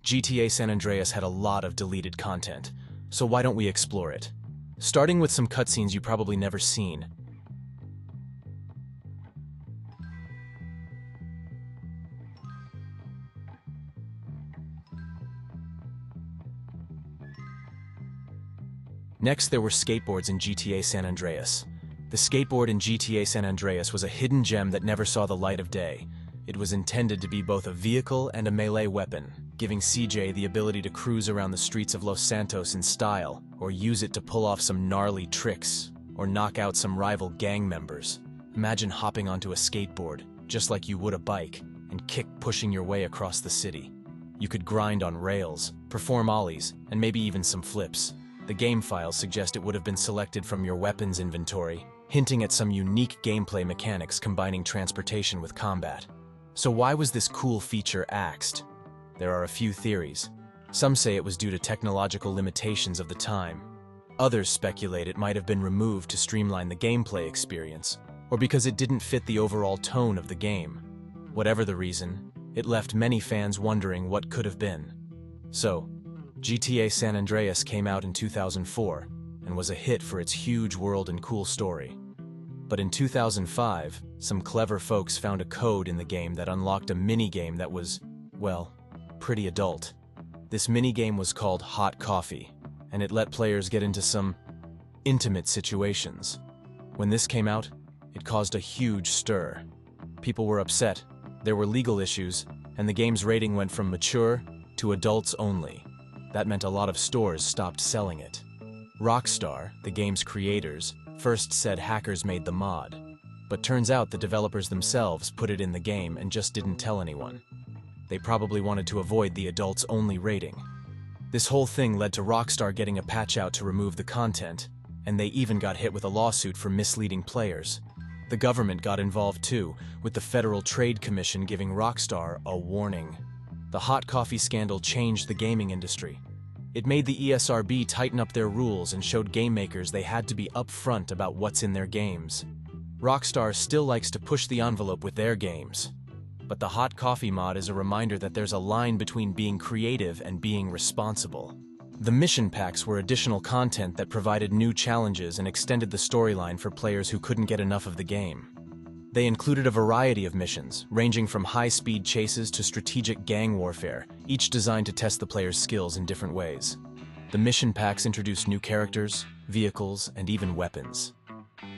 GTA San Andreas had a lot of deleted content, so why don't we explore it? Starting with some cutscenes you probably never seen. Next, there were skateboards in GTA San Andreas. The skateboard in GTA San Andreas was a hidden gem that never saw the light of day. It was intended to be both a vehicle and a melee weapon, giving CJ the ability to cruise around the streets of Los Santos in style, or use it to pull off some gnarly tricks, or knock out some rival gang members. Imagine hopping onto a skateboard, just like you would a bike, and kick pushing your way across the city. You could grind on rails, perform ollies, and maybe even some flips. The game files suggest it would have been selected from your weapons inventory, hinting at some unique gameplay mechanics combining transportation with combat. So why was this cool feature axed? There are a few theories. Some say it was due to technological limitations of the time. Others speculate it might have been removed to streamline the gameplay experience, or because it didn't fit the overall tone of the game. Whatever the reason, it left many fans wondering what could have been. So, GTA San Andreas came out in 2004 and was a hit for its huge world and cool story. But in 2005, some clever folks found a code in the game that unlocked a minigame that was, well, pretty adult. This minigame was called Hot Coffee, and it let players get into some intimate situations. When this came out, it caused a huge stir. People were upset, there were legal issues, and the game's rating went from mature to adults only. That meant a lot of stores stopped selling it. Rockstar, the game's creators, first said hackers made the mod, but turns out the developers themselves put it in the game and just didn't tell anyone. They probably wanted to avoid the adults-only rating. This whole thing led to Rockstar getting a patch out to remove the content, and they even got hit with a lawsuit for misleading players. The government got involved too, with the Federal Trade Commission giving Rockstar a warning. The hot coffee scandal changed the gaming industry. It made the ESRB tighten up their rules and showed game makers they had to be upfront about what's in their games. Rockstar still likes to push the envelope with their games. But the hot coffee mod is a reminder that there's a line between being creative and being responsible. The mission packs were additional content that provided new challenges and extended the storyline for players who couldn't get enough of the game. They included a variety of missions, ranging from high-speed chases to strategic gang warfare, each designed to test the player's skills in different ways. The mission packs introduced new characters, vehicles, and even weapons.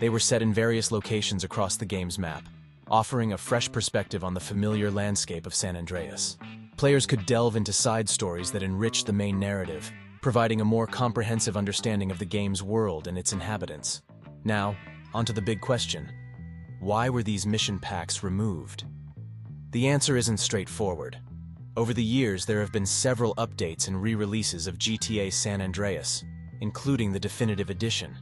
They were set in various locations across the game's map, offering a fresh perspective on the familiar landscape of San Andreas. Players could delve into side stories that enriched the main narrative, providing a more comprehensive understanding of the game's world and its inhabitants. Now, onto the big question. Why were these mission packs removed? The answer isn't straightforward. Over the years, there have been several updates and re-releases of GTA San Andreas, including the definitive edition.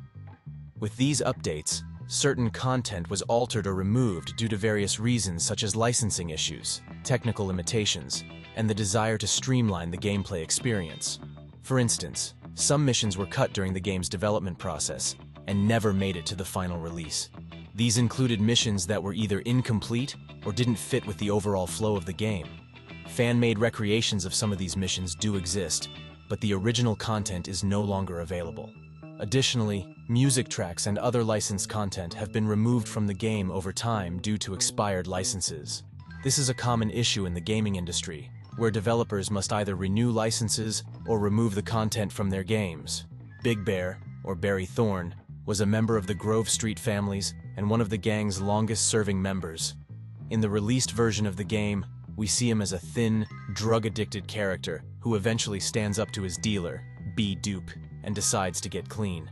With these updates, certain content was altered or removed due to various reasons such as licensing issues, technical limitations, and the desire to streamline the gameplay experience. For instance, some missions were cut during the game's development process and never made it to the final release. These included missions that were either incomplete or didn't fit with the overall flow of the game. Fan-made recreations of some of these missions do exist, but the original content is no longer available. Additionally, music tracks and other licensed content have been removed from the game over time due to expired licenses. This is a common issue in the gaming industry, where developers must either renew licenses or remove the content from their games. Big Bear, or Barry Thorne, was a member of the Grove Street families and one of the gang's longest-serving members. In the released version of the game, we see him as a thin, drug-addicted character who eventually stands up to his dealer, B-Dupe, and decides to get clean.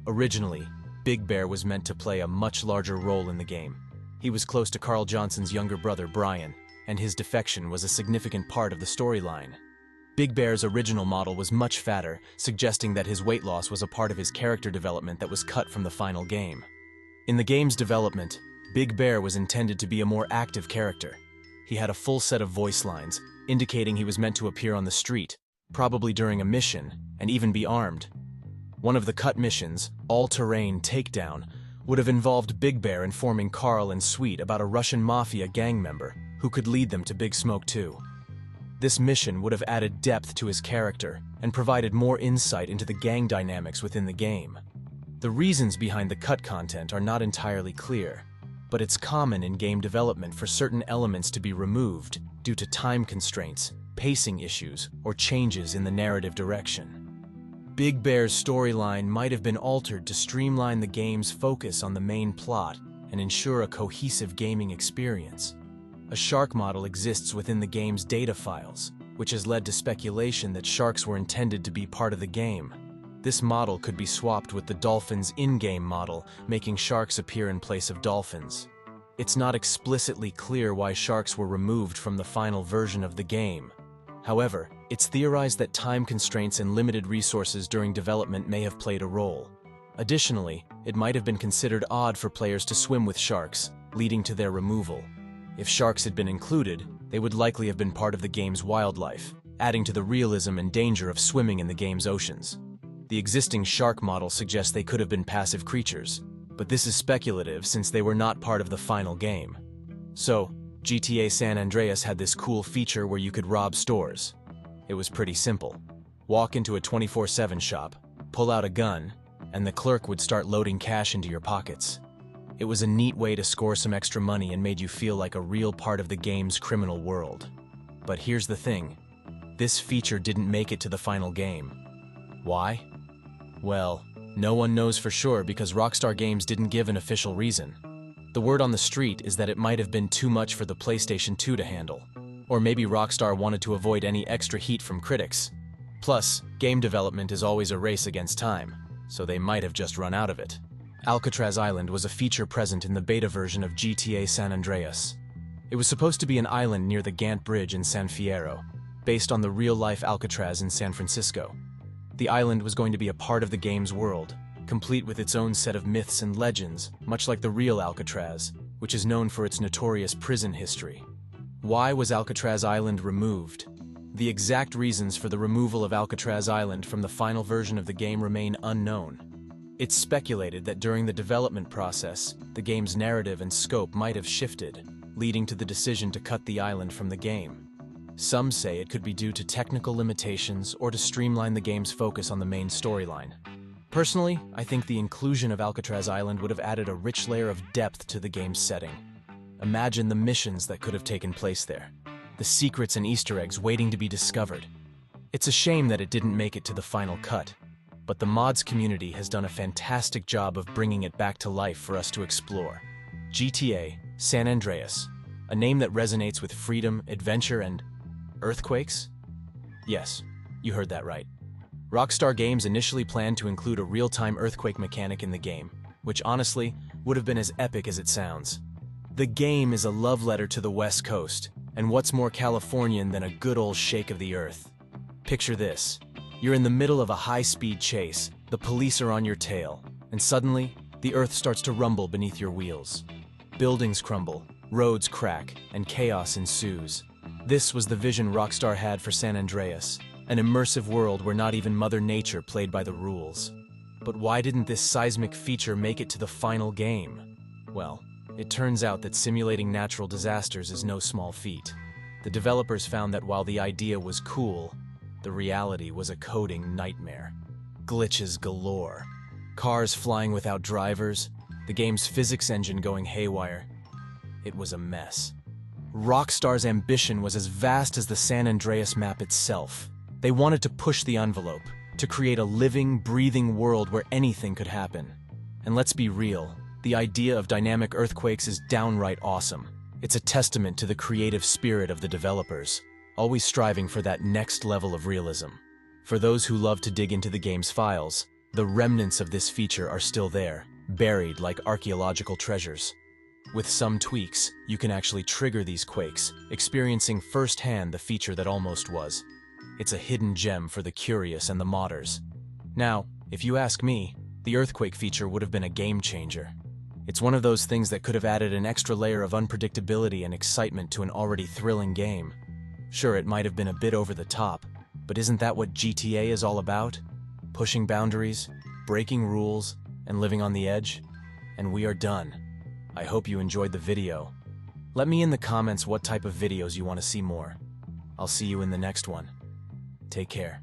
Originally, Big Bear was meant to play a much larger role in the game. He was close to Carl Johnson's younger brother, Brian, and his defection was a significant part of the storyline. Big Bear's original model was much fatter, suggesting that his weight loss was a part of his character development that was cut from the final game. In the game's development, Big Bear was intended to be a more active character. He had a full set of voice lines, indicating he was meant to appear on the street, probably during a mission, and even be armed. One of the cut missions, All-Terrain Takedown, would have involved Big Bear informing Carl and Sweet about a Russian mafia gang member who could lead them to Big Smoke too. This mission would have added depth to his character and provided more insight into the gang dynamics within the game. The reasons behind the cut content are not entirely clear, but it's common in game development for certain elements to be removed due to time constraints, pacing issues, or changes in the narrative direction. Big Bear's storyline might have been altered to streamline the game's focus on the main plot and ensure a cohesive gaming experience. A shark model exists within the game's data files, which has led to speculation that sharks were intended to be part of the game. This model could be swapped with the dolphins in-game model, making sharks appear in place of dolphins. It's not explicitly clear why sharks were removed from the final version of the game. However, it's theorized that time constraints and limited resources during development may have played a role. Additionally, it might have been considered odd for players to swim with sharks, leading to their removal. If sharks had been included, they would likely have been part of the game's wildlife, adding to the realism and danger of swimming in the game's oceans. The existing shark model suggests they could have been passive creatures, but this is speculative since they were not part of the final game. So, GTA San Andreas had this cool feature where you could rob stores. It was pretty simple. Walk into a 24/7 shop, pull out a gun, and the clerk would start loading cash into your pockets. It was a neat way to score some extra money and made you feel like a real part of the game's criminal world. But here's the thing. This feature didn't make it to the final game. Why? Well, no one knows for sure because Rockstar Games didn't give an official reason. The word on the street is that it might have been too much for the PlayStation 2 to handle. Or maybe Rockstar wanted to avoid any extra heat from critics. Plus, game development is always a race against time, so they might have just run out of it. Alcatraz Island was a feature present in the beta version of GTA San Andreas. It was supposed to be an island near the Gantt Bridge in San Fierro, based on the real-life Alcatraz in San Francisco. The island was going to be a part of the game's world, complete with its own set of myths and legends, much like the real Alcatraz, which is known for its notorious prison history. Why was Alcatraz Island removed? The exact reasons for the removal of Alcatraz Island from the final version of the game remain unknown. It's speculated that during the development process, the game's narrative and scope might have shifted, leading to the decision to cut the island from the game. Some say it could be due to technical limitations or to streamline the game's focus on the main storyline. Personally, I think the inclusion of Alcatraz Island would have added a rich layer of depth to the game's setting. Imagine the missions that could have taken place there, the secrets and Easter eggs waiting to be discovered. It's a shame that it didn't make it to the final cut, but the mods community has done a fantastic job of bringing it back to life for us to explore. GTA San Andreas, a name that resonates with freedom, adventure, and earthquakes? Yes, you heard that right. Rockstar Games initially planned to include a real-time earthquake mechanic in the game, which honestly would have been as epic as it sounds. The game is a love letter to the West Coast, and what's more Californian than a good old shake of the earth? Picture this. You're in the middle of a high-speed chase, the police are on your tail, and suddenly, the earth starts to rumble beneath your wheels. Buildings crumble, roads crack, and chaos ensues. This was the vision Rockstar had for San Andreas, an immersive world where not even Mother Nature played by the rules. But why didn't this seismic feature make it to the final game? Well, it turns out that simulating natural disasters is no small feat. The developers found that while the idea was cool, the reality was a coding nightmare. Glitches galore. Cars flying without drivers, the game's physics engine going haywire. It was a mess. Rockstar's ambition was as vast as the San Andreas map itself. They wanted to push the envelope, to create a living, breathing world where anything could happen. And let's be real, the idea of dynamic earthquakes is downright awesome. It's a testament to the creative spirit of the developers, always striving for that next level of realism. For those who love to dig into the game's files, the remnants of this feature are still there, buried like archaeological treasures. With some tweaks, you can actually trigger these quakes, experiencing firsthand the feature that almost was. It's a hidden gem for the curious and the modders. Now, if you ask me, the earthquake feature would have been a game changer. It's one of those things that could have added an extra layer of unpredictability and excitement to an already thrilling game. Sure, it might have been a bit over the top, but isn't that what GTA is all about? Pushing boundaries, breaking rules, and living on the edge? And we are done. I hope you enjoyed the video. Let me in the comments what type of videos you want to see more. I'll see you in the next one. Take care.